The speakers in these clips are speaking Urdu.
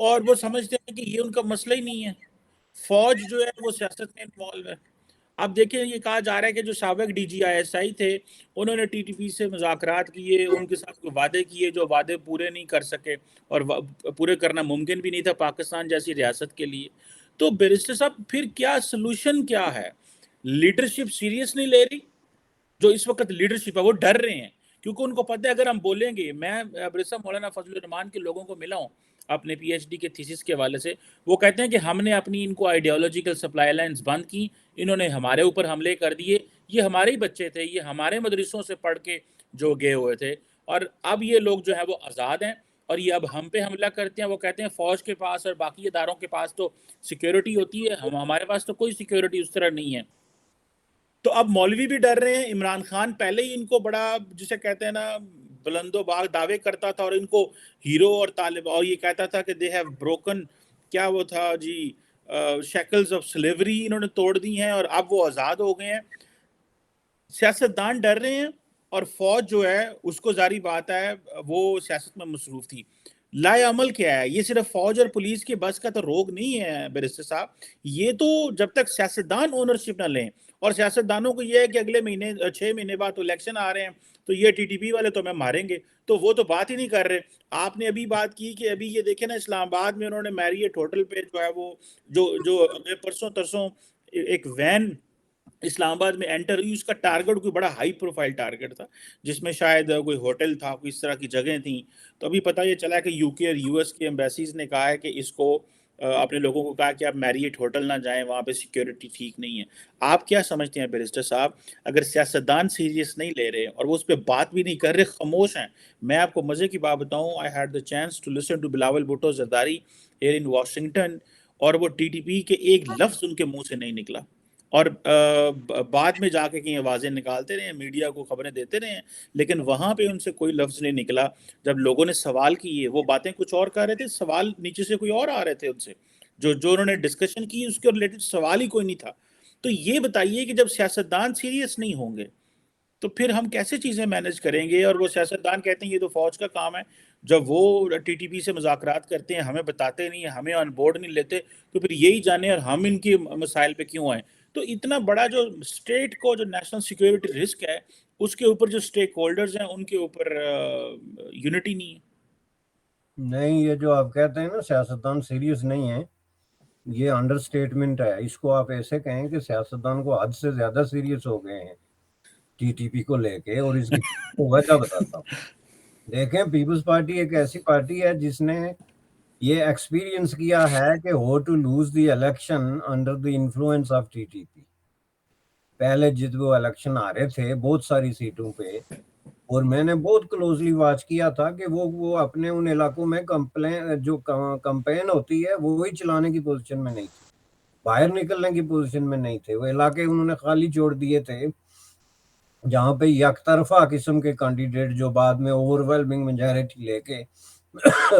اور وہ سمجھتے ہیں کہ یہ ان کا مسئلہ ہی نہیں ہے. فوج جو ہے وہ سیاست میں انوالو ہے. اب دیکھیں یہ کہا جا رہا ہے کہ جو سابق D G I S I تھے انہوں نے ٹی ٹی پی سے مذاکرات کیے، ان کے ساتھ وعدے کیے جو وعدے پورے نہیں کر سکے، اور پورے کرنا ممکن بھی نہیں تھا پاکستان جیسی ریاست کے لیے. تو بیرسٹر صاحب پھر کیا سلوشن کیا ہے؟ لیڈرشپ سیریس نہیں لے رہی؟ جو اس وقت لیڈرشپ ہے وہ ڈر رہے ہیں کیونکہ ان کو پتہ ہے اگر ہم بولیں گے. میں برسا مولانا فضل الرحمان کے لوگوں کو ملا ہوں اپنے پی ایچ ڈی کے تھیسس کے حوالے سے، وہ کہتے ہیں کہ ہم نے اپنی ان کو آئیڈیالوجیکل سپلائی لائنز بند کی، انہوں نے ہمارے اوپر حملے کر دیے. یہ ہمارے ہی بچے تھے، یہ ہمارے مدرسوں سے پڑھ کے جو گئے ہوئے تھے، اور اب یہ لوگ جو ہیں وہ آزاد ہیں اور یہ اب ہم پہ حملہ کرتے ہیں. وہ کہتے ہیں فوج کے پاس اور باقی اداروں کے پاس تو سیکیورٹی ہوتی ہے، ہمارے پاس تو کوئی سیکیورٹی اس طرح نہیں ہے. تو اب مولوی بھی ڈر رہے ہیں. عمران خان پہلے ہی ان کو بڑا جسے کہتے ہیں نا بلند و باغ دعوے کرتا تھا اور ان کو ہیرو اور طالب، اور یہ کہتا تھا کہ دے ہیو بروکن، کیا وہ تھا جی، شیکلز آف سلیوری انہوں نے توڑ دی ہیں اور اب وہ آزاد ہو گئے ہیں. سیاستدان ڈر رہے ہیں اور فوج جو ہے اس کو ظاہری بات ہے وہ سیاست میں مصروف تھی. لائے عمل کیا ہے؟ یہ صرف فوج اور پولیس کے بس کا تو روگ نہیں ہے بیرسٹر صاحب. یہ تو جب تک سیاستدان اونرشپ نہ لیں، اور سیاستدانوں کو یہ ہے کہ اگلے مہینے 6 مہینے بعد الیکشن آ رہے ہیں تو یہ ٹی ٹی پی والے تو ہمیں ماریں گے، تو وہ تو بات ہی نہیں کر رہے. آپ نے ابھی بات کی کہ ابھی یہ دیکھیں نا اسلام آباد میں انہوں نے میریٹ ہوٹل پہ جو ہے وہ جو پرسوں ترسوں ایک وین اسلام آباد میں انٹر ہوئی، اس کا ٹارگٹ کوئی بڑا ہائی پروفائل ٹارگٹ تھا جس میں شاید کوئی ہوٹل تھا، کوئی اس طرح کی جگہیں تھیں. تو ابھی پتہ یہ چلا کہ یو کے اور یو ایس کے ایمبیسیز نے کہا ہے کہ اس کو اپنے لوگوں کو کہا کہ آپ میریٹ ہوٹل نہ جائیں، وہاں پہ سیکیورٹی ٹھیک نہیں ہے. آپ کیا سمجھتے ہیں بیرسٹر صاحب، اگر سیاستدان سیریس نہیں لے رہے اور وہ اس پہ بات بھی نہیں کر رہے، خاموش ہیں؟ میں آپ کو مزے کی بات بتاؤں، I had the chance to listen to Bilawal Bhutto Zardari here in Washington, اور وہ ٹی ٹی پی کے ایک لفظ ان کے منہ سے نہیں نکلا. اور بعد میں جا کے کہیں آوازیں نکالتے رہے ہیں، میڈیا کو خبریں دیتے رہے ہیں، لیکن وہاں پہ ان سے کوئی لفظ نہیں نکلا. جب لوگوں نے سوال کیے وہ باتیں کچھ اور کر رہے تھے، سوال نیچے سے کوئی اور آ رہے تھے ان سے، جو انہوں نے ڈسکشن کی اس کے ریلیٹڈ سوال ہی کوئی نہیں تھا. تو یہ بتائیے کہ جب سیاستدان سیریس نہیں ہوں گے تو پھر ہم کیسے چیزیں مینج کریں گے؟ اور وہ سیاستدان کہتے ہیں یہ تو فوج کا کام ہے. جب وہ ٹی ٹی پی سے مذاکرات کرتے ہیں، ہمیں بتاتے نہیں ہیں، ہمیں آن بورڈ نہیں لیتے، تو پھر یہی جانے اور ہم ان کے مسائل پہ کیوں آئیں؟ تو اتنا بڑا جو اسٹیٹ کو جو نیشنل سیکیورٹی رسک ہے، اس کے اوپر جو اسٹیک ہولڈرز ہیں ان کے اوپر یونٹی نہیں ہے. نہیں، یہ جو آپ کہتے ہیں نا سیاستدان سیریس نہیں ہے، یہ انڈر سٹیٹمنٹ ہے. اس کو آپ ایسے کہیں کہ سیاستدان کو حد سے زیادہ سیریس ہو گئے ہیں ٹی ٹی پی کو لے کے، اور اس کی وجہ بتاتا ہوں. دیکھیں، پیپلز پارٹی ایک ایسی پارٹی ہے جس نے یہ ایکسپیرینس کیا ہے کہ how to lose the election under the influence of T T P. پہلے جب وہ الیکشن آ رہے تھے بہت ساری سیٹوں پہ، اور میں نے بہت کلوزلی واچ کیا تھا کہ وہ اپنے ان علاقوں میں جو کمپین ہوتی ہے وہی چلانے کی پوزیشن میں نہیں تھے، باہر نکلنے کی پوزیشن میں نہیں تھے. وہ علاقے انہوں نے خالی چھوڑ دیے تھے جہاں پہ یک طرفہ قسم کے کینڈیڈیٹ جو بعد میں اوور ویلمنگ میجارٹی لے کے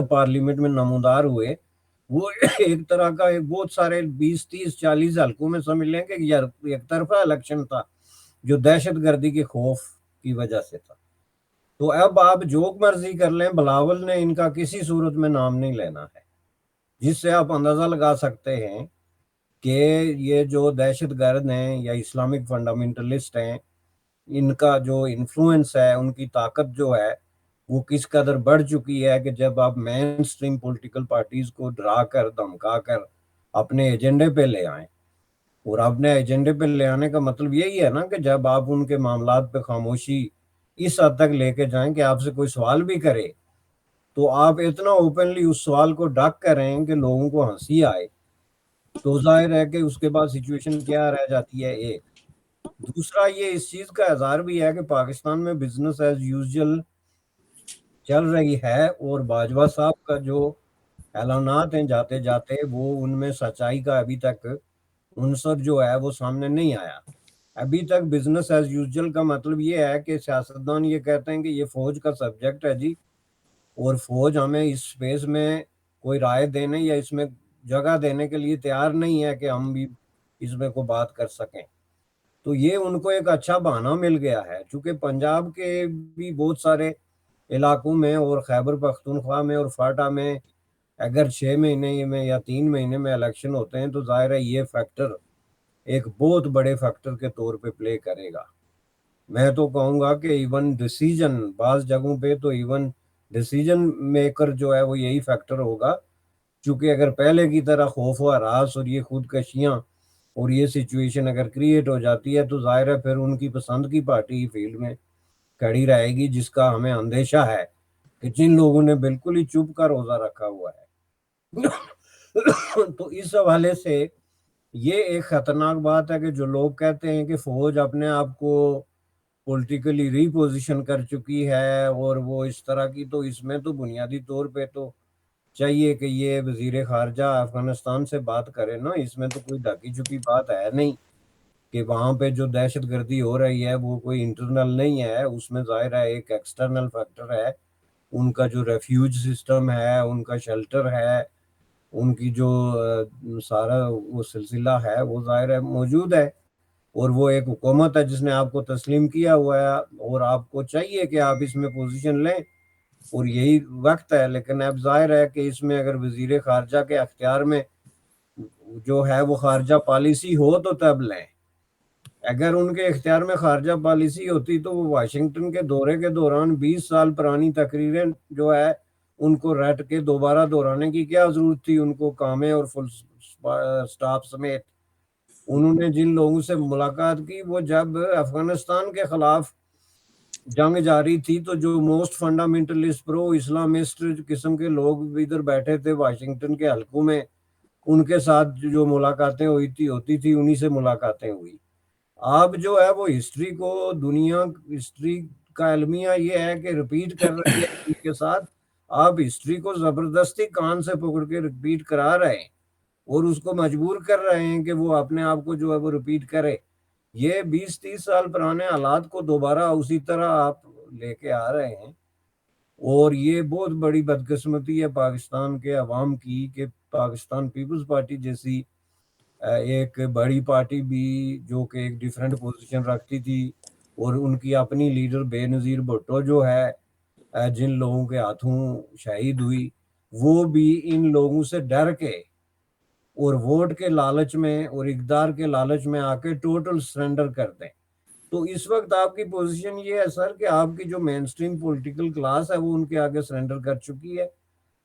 پارلیمنٹ میں نمودار ہوئے، وہ ایک طرح کا بہت سارے 20 30 40 حلقوں میں سمجھ لیں کہ یک طرفہ الیکشن تھا جو دہشت گردی کے خوف کی وجہ سے تھا. تو اب آپ جو مرضی کر لیں، بلاول نے ان کا کسی صورت میں نام نہیں لینا ہے، جس سے آپ اندازہ لگا سکتے ہیں کہ یہ جو دہشت گرد ہیں یا اسلامک فنڈامنٹلسٹ ہیں، ان کا جو انفلوئنس ہے، ان کی طاقت جو ہے وہ کس قدر بڑھ چکی ہے کہ جب آپ مین سٹریم پولیٹیکل پارٹیز کو ڈرا کر دھمکا کر اپنے ایجنڈے پہ لے آئیں، اور اپنے ایجنڈے پہ لے آنے کا مطلب یہی ہے نا کہ جب آپ ان کے معاملات پہ خاموشی اس حد تک لے کے جائیں کہ آپ سے کوئی سوال بھی کرے تو آپ اتنا اوپنلی اس سوال کو ڈک کریں کہ لوگوں کو ہنسی آئے، تو ظاہر ہے کہ اس کے بعد سچویشن کیا رہ جاتی ہے. ایک دوسرا، یہ اس چیز کا اظہار بھی ہے کہ پاکستان میں بزنس ایز یوزول چل رہی ہے، اور باجوہ صاحب کا جو اعلانات ہیں جاتے جاتے وہ ان میں سچائی کا ابھی تک عنصر جو ہے وہ سامنے نہیں آیا. ابھی تک بزنس ایز یوزول کا مطلب یہ ہے کہ سیاستدان یہ کہتے ہیں کہ یہ فوج کا سبجیکٹ ہے جی، اور فوج ہمیں اس سپیس میں کوئی رائے دینے یا اس میں جگہ دینے کے لیے تیار نہیں ہے کہ ہم بھی اس میں کو بات کر سکیں. تو یہ ان کو ایک اچھا بہانہ مل گیا ہے، چونکہ پنجاب کے بھی بہت سارے علاقوں میں اور خیبر پختونخوا میں اور فاٹا میں اگر 6 مہینے میں یا 3 مہینے میں الیکشن ہوتے ہیں تو ظاہر ہے یہ فیکٹر ایک بہت بڑے فیکٹر کے طور پہ پلے کرے گا. میں تو کہوں گا کہ ایون ڈیسیجن بعض جگہوں پہ تو ایون ڈیسیجن میکر جو ہے وہ یہی فیکٹر ہوگا، چونکہ اگر پہلے کی طرح خوف و ہراس اور یہ خودکشیاں اور یہ سچویشن اگر کریٹ ہو جاتی ہے تو ظاہر ہے پھر ان کی پسند کی پارٹی فیلڈ میں کھڑی رہے گی، جس کا ہمیں اندیشہ ہے کہ جن لوگوں نے بالکل ہی چپ کا روزہ رکھا ہوا ہے. تو اس حوالے سے یہ ایک خطرناک بات ہے کہ جو لوگ کہتے ہیں کہ فوج اپنے آپ کو پولیٹیکلی ری پوزیشن کر چکی ہے اور وہ اس طرح کی، تو اس میں تو بنیادی طور پہ تو چاہیے کہ یہ وزیر خارجہ افغانستان سے بات کرے نا. اس میں تو کوئی ڈھکی چھپی بات ہے نہیں کہ وہاں پہ جو دہشت گردی ہو رہی ہے وہ کوئی انٹرنل نہیں ہے، اس میں ظاہر ہے ایک ایکسٹرنل فیکٹر ہے. ان کا جو ریفیوج سسٹم ہے، ان کا شیلٹر ہے، ان کی جو سارا وہ سلسلہ ہے وہ ظاہر ہے موجود ہے، اور وہ ایک حکومت ہے جس نے آپ کو تسلیم کیا ہوا ہے، اور آپ کو چاہیے کہ آپ اس میں پوزیشن لیں اور یہی وقت ہے. لیکن اب ظاہر ہے کہ اس میں اگر وزیر خارجہ کے اختیار میں جو ہے وہ خارجہ پالیسی ہو تو تب لیں. اگر ان کے اختیار میں خارجہ پالیسی ہوتی تو وہ واشنگٹن کے دورے کے دوران 20 سال پرانی تقریریں جو ہے ان کو رٹ کے دوبارہ دہرانے کی کیا ضرورت تھی. ان کو کامے اور فل سٹاف سمیت انہوں نے جن لوگوں سے ملاقات کی وہ جب افغانستان کے خلاف جنگ جاری تھی تو جو موسٹ فنڈامنٹلسٹ پرو اسلامسٹ قسم کے لوگ ادھر بیٹھے تھے واشنگٹن کے حلقوں میں، ان کے ساتھ جو ملاقاتیں ہوتی تھی انہی سے ملاقاتیں ہوئی. آپ جو ہے وہ ہسٹری کو، دنیا ہسٹری کا المیہ یہ ہے کہ ریپیٹ کر رہی ہے ان کے ساتھ. آپ ہسٹری کو زبردستی کان سے پکڑ کے ریپیٹ کرا رہے ہیں اور اس کو مجبور کر رہے ہیں کہ وہ اپنے آپ کو جو ہے وہ ریپیٹ کرے. یہ 20-30 سال پرانے حالات کو دوبارہ اسی طرح آپ لے کے آ رہے ہیں، اور یہ بہت بڑی بدقسمتی ہے پاکستان کے عوام کی کہ پاکستان پیپلز پارٹی جیسی ایک بڑی پارٹی بھی جو کہ ایک ڈیفرنٹ پوزیشن رکھتی تھی، اور ان کی اپنی لیڈر بے نظیر بھٹو جو ہے جن لوگوں کے ہاتھوں شہید ہوئی، وہ بھی ان لوگوں سے ڈر کے اور ووٹ کے لالچ میں اور اقتدار کے لالچ میں آ کے ٹوٹل سرنڈر کر دیں. تو اس وقت آپ کی پوزیشن یہ ہے سر کہ آپ کی جو مین سٹریم پولیٹیکل کلاس ہے وہ ان کے آگے سرنڈر کر چکی ہے.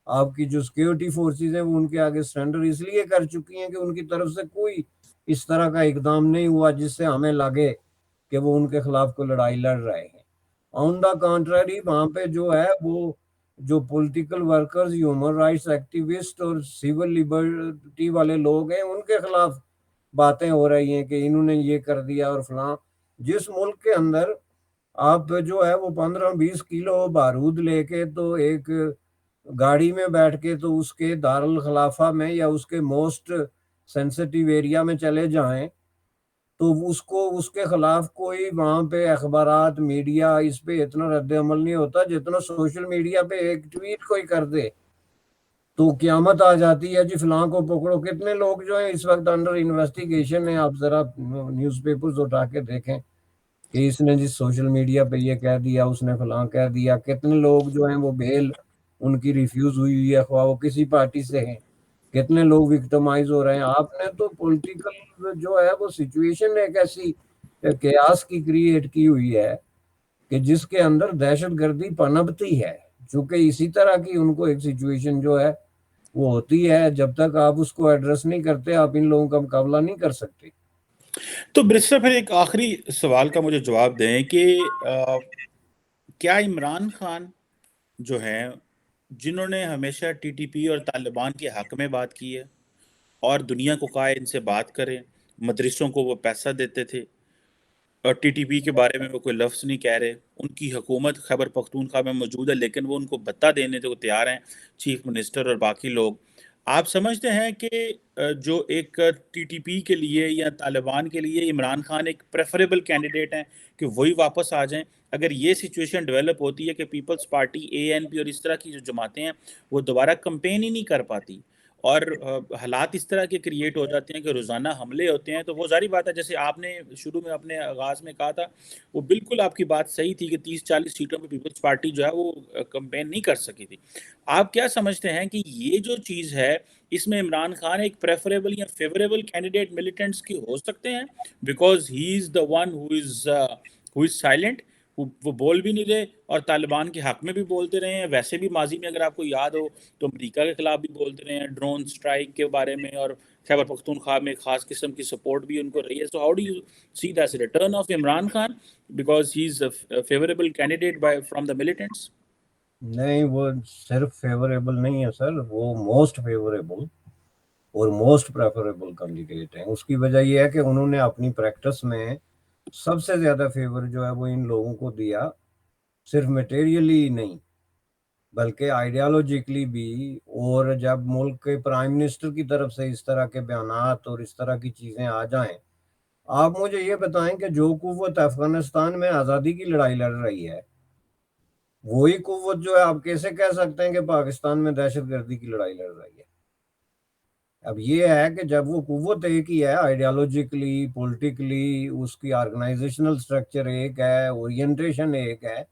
آپ کی جو سیکیورٹی فورسز ہیں وہ ان کے آگے سرنڈر اس لیے کر چکی ہیں کہ ان کی طرف سے کوئی اس طرح کا اقدام نہیں ہوا جس سے ہمیں لگے کہ وہ ان کے خلاف کوئی لڑائی لڑ رہے ہیں. آن دا کانٹرری وہاں پہ جو ہے وہ جو political workers, human rights activist اور سیول لبرٹی والے لوگ ہیں ان کے خلاف باتیں ہو رہی ہیں کہ انہوں نے یہ کر دیا اور فلاں. جس ملک کے اندر آپ جو ہے وہ 15-20 کلو بارود لے کے تو ایک گاڑی میں بیٹھ کے تو اس کے دارالخلافہ میں یا اس کے موسٹ سینسٹیو ایریا میں چلے جائیں تو اس کے خلاف کوئی وہاں پہ اخبارات میڈیا اس پہ اتنا رد عمل نہیں ہوتا جتنا سوشل میڈیا پہ ایک ٹویٹ کوئی کر دے تو قیامت آ جاتی ہے جی فلاں کو پکڑو. کتنے لوگ جو ہیں اس وقت انڈر انویسٹیگیشن ہیں، آپ ذرا نیوز پیپرز اٹھا کے دیکھیں کہ اس نے جس سوشل میڈیا پہ یہ کہہ دیا، اس نے فلاں کہہ دیا. کتنے لوگ جو ہیں وہ بیل ان کی ریفیوز ہوئی ہے خواہ وہ کسی پارٹی سے ہیں، کتنے لوگ وکٹمائز ہو رہے ہیں. آپ نے تو پولیٹیکل جو ہے وہ سچویشن ایک ایسی قیاس کی کریٹ کی ہوئی ہے کہ جس کے اندر دہشت گردی پنپتی ہے، چونکہ اسی طرح کی ان کو ایک سچویشن جو ہے وہ ہوتی ہے. جب تک آپ اس کو ایڈریس نہیں کرتے آپ ان لوگوں کا مقابلہ نہیں کر سکتے. تو برسٹر پھر ایک آخری سوال کا مجھے جواب دیں کہ کیا عمران خان جو ہیں جنہوں نے ہمیشہ ٹی ٹی پی اور طالبان کے حق میں بات کی ہے اور دنیا کو کہا ان سے بات کریں، مدرسوں کو وہ پیسہ دیتے تھے اور ٹی ٹی پی کے بارے میں وہ کوئی لفظ نہیں کہہ رہے، ان کی حکومت خیبر پختونخوا میں موجود ہے لیکن وہ ان کو بتا دینے کو تیار ہیں چیف منسٹر اور باقی لوگ. آپ سمجھتے ہیں کہ جو ایک ٹی ٹی پی کے لیے یا طالبان کے لیے عمران خان ایک پریفریبل کینڈیڈیٹ ہیں کہ وہی واپس آ جائیں اگر یہ سچویشن ڈیولپ ہوتی ہے کہ پیپلز پارٹی، اے این پی اور اس طرح کی جو جماعتیں ہیں وہ دوبارہ کمپین ہی نہیں کر پاتی اور حالات اس طرح کے کریٹ ہو جاتے ہیں کہ روزانہ حملے ہوتے ہیں، تو وہ ظاہری بات ہے جیسے آپ نے شروع میں اپنے آغاز میں کہا تھا، وہ بالکل آپ کی بات صحیح تھی کہ 30-40 سیٹوں پہ پیپلز پارٹی جو ہے وہ کمپین نہیں کر سکی تھی۔ آپ کیا سمجھتے ہیں کہ یہ جو چیز ہے، اس میں عمران خان ایک پریفریبل یا فیوریبل کینڈیڈیٹ ملیٹنٹس کی ہو سکتے ہیں؟ Because he is the one who is silent, وہ بول بھی نہیں رہے اور طالبان کے حق میں بھی بولتے رہے ہیں۔ ویسے بھی ماضی میں اگر آپ کو یاد ہو تو امریکہ کے خلاف بھی بولتے رہے ہیں، ڈرون سٹرائک کے بارے میں، اور خیبر پختونخوا میں خاص قسم کی سپورٹ بھی ان کو رہی ہے۔ So how do you see this return of Imran Khan because he is a favourable candidate by from the militants? نہیں، وہ صرف فیوریبل نہیں ہے سر، وہ موسٹ فیوریبل اور موسٹ پریفریبل کینڈیڈیٹ ہیں۔ اس کی وجہ یہ ہے کہ انہوں نے اپنی پریکٹس میں سب سے زیادہ فیور جو ہے وہ ان لوگوں کو دیا، صرف میٹیریلی نہیں بلکہ آئیڈیالوجیکلی بھی۔ اور جب ملک کے پرائم منسٹر کی طرف سے اس طرح کے بیانات اور اس طرح کی چیزیں آ جائیں، آپ مجھے یہ بتائیں کہ جو قوت افغانستان میں آزادی کی لڑائی لڑ رہی ہے، وہی قوت جو ہے آپ کیسے کہہ سکتے ہیں کہ پاکستان میں دہشت گردی کی لڑائی لڑ رہی ہے؟ اب یہ ہے کہ جب وہ قوت ایک ہی ہے، آئیڈیالوجیکلی، پولیٹیکلی، اس کی آرگنائزیشنل سٹرکچر ایک ہے، اورینٹیشن ایک ہے،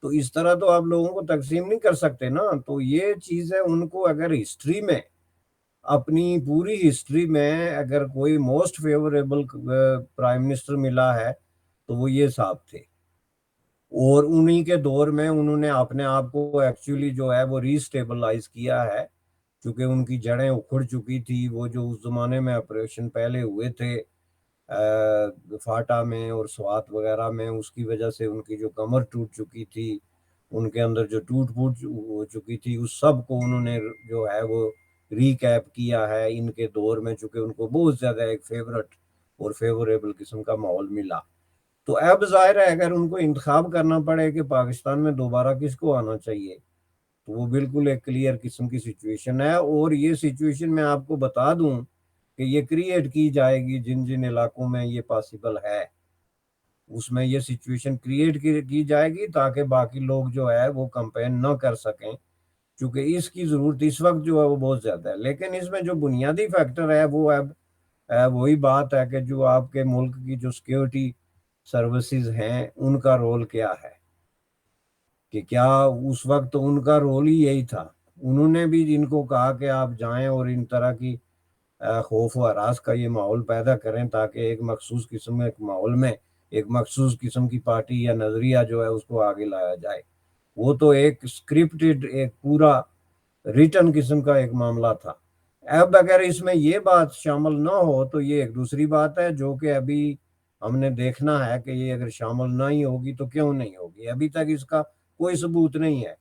تو اس طرح تو آپ لوگوں کو تقسیم نہیں کر سکتے نا۔ تو یہ چیز ہے، ان کو اگر ہسٹری میں، اپنی پوری ہسٹری میں اگر کوئی موسٹ فیوریبل پرائم منسٹر ملا ہے تو وہ یہ صاحب تھے، اور انہی کے دور میں انہوں نے اپنے آپ کو ایکچولی جو ہے وہ ری اسٹیبلائز کیا ہے، چونکہ ان کی جڑیں اکھڑ چکی تھی۔ وہ جو اس زمانے میں آپریشن پہلے ہوئے تھے فاٹا میں اور سوات وغیرہ میں، اس کی وجہ سے ان کی جو کمر ٹوٹ چکی تھی، ان کے اندر جو ٹوٹ پھوٹ ہو چکی تھی، اس سب کو انہوں نے جو ہے وہ ری کیپ کیا ہے ان کے دور میں، چونکہ ان کو بہت زیادہ ایک فیورٹ اور فیوریبل قسم کا ماحول ملا۔ تو اب ظاہر ہے اگر ان کو انتخاب کرنا پڑے کہ پاکستان میں دوبارہ کس کو آنا چاہیے، تو وہ بالکل ایک کلیئر قسم کی سچویشن ہے۔ اور یہ سچویشن میں آپ کو بتا دوں کہ یہ کریٹ کی جائے گی جن جن علاقوں میں یہ پاسبل ہے، اس میں یہ سچویشن کریٹ کی جائے گی تاکہ باقی لوگ جو ہے وہ کمپین نہ کر سکیں، چونکہ اس کی ضرورت اس وقت جو ہے وہ بہت زیادہ ہے۔ لیکن اس میں جو بنیادی فیکٹر ہے وہ اب وہی بات ہے کہ جو آپ کے ملک کی جو سیکیورٹی سروسز ہیں ان کا رول کیا ہے، کہ کیا اس وقت ان کا رول ہی یہی تھا۔ انہوں نے بھی ان کو کہا کہ آپ جائیں اور ان طرح کی خوف و ہراس کا یہ ماحول پیدا کریں تاکہ ایک مخصوص قسم کے ماحول میں ایک مخصوص قسم کی پارٹی یا نظریہ جو ہے اس کو آگے لایا جائے۔ وہ تو ایک اسکرپٹڈ، ایک پورا ریٹن قسم کا ایک معاملہ تھا۔ اب اگر اس میں یہ بات شامل نہ ہو تو یہ ایک دوسری بات ہے، جو کہ ابھی ہم نے دیکھنا ہے کہ یہ اگر شامل نہ ہی ہوگی تو کیوں نہیں ہوگی۔ ابھی تک اس کا کوئی ثبوت نہیں ہے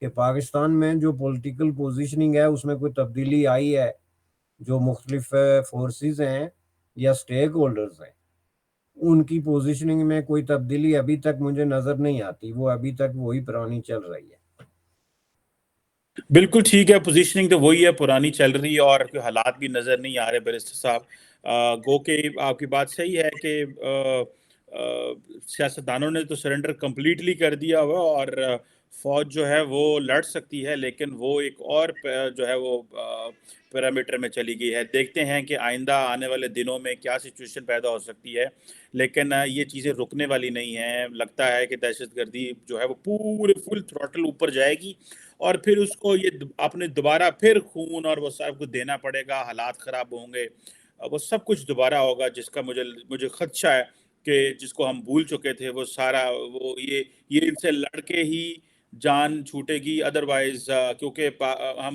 کہ پاکستان میں جو پولیٹیکل پوزیشننگ ہے اس میں کوئی تبدیلی آئی ہے۔ جو مختلف فورسز ہیں یا سٹیک ہولڈرز ہیں، ان کی پوزیشننگ میں کوئی تبدیلی ابھی تک مجھے نظر نہیں آتی، وہ ابھی تک وہی پرانی چل رہی ہے۔ بالکل ٹھیک ہے، پوزیشننگ تو وہی ہے، پرانی چل رہی ہے، اور کوئی حالات بھی نظر نہیں آ رہے بیرسٹر صاحب۔ گو کہ آپ کی بات صحیح ہے کہ سیاستدانوں نے تو سرنڈر کمپلیٹلی کر دیا ہوا، اور فوج جو ہے وہ لڑ سکتی ہے، لیکن وہ ایک اور جو ہے وہ پیرامیٹر میں چلی گئی ہے۔ دیکھتے ہیں کہ آئندہ آنے والے دنوں میں کیا سچویشن پیدا ہو سکتی ہے، لیکن یہ چیزیں رکنے والی نہیں ہیں۔ لگتا ہے کہ دہشت گردی جو ہے وہ پورے فل تھروٹل اوپر جائے گی، اور پھر اس کو یہ اپنے دوبارہ پھر خون اور وہ سب کچھ دینا پڑے گا، حالات خراب ہوں گے، وہ سب کچھ دوبارہ ہوگا، جس کا مجھے خدشہ ہے کہ جس کو ہم بھول چکے تھے وہ سارا، وہ یہ ان سے لڑ کے ہی جان چھوٹے گی۔ ادروائز کیونکہ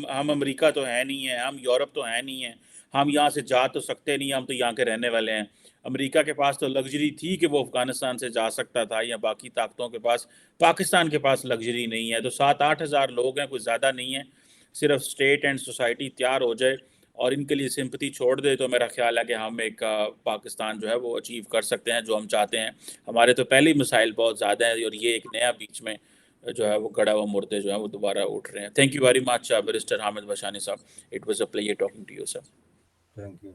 ہم امریکہ تو ہے نہیں ہیں، ہم یورپ تو ہے نہیں ہیں، ہم یہاں سے جا تو سکتے نہیں، ہم تو یہاں کے رہنے والے ہیں۔ امریکہ کے پاس تو لگژری تھی کہ وہ افغانستان سے جا سکتا تھا، یا باقی طاقتوں کے پاس، پاکستان کے پاس لگژری نہیں ہے۔ تو 7-8 ہزار لوگ ہیں، کوئی زیادہ نہیں ہے۔ صرف اسٹیٹ اینڈ سوسائٹی تیار ہو جائے اور ان کے لیے سمپتی چھوڑ دے تو میرا خیال ہے کہ ہم ایک پاکستان جو ہے وہ اچیو کر سکتے ہیں جو ہم چاہتے ہیں۔ ہمارے تو پہلے ہی مسائل بہت زیادہ ہیں، اور یہ ایک نیا بیچ میں جو ہے وہ گڑا ہوا مردے جو ہیں وہ دوبارہ اٹھ رہے ہیں۔ Thank you very much barrister Hamid Bashani صاحب، it was a pleasure talking to you sir. Thank you.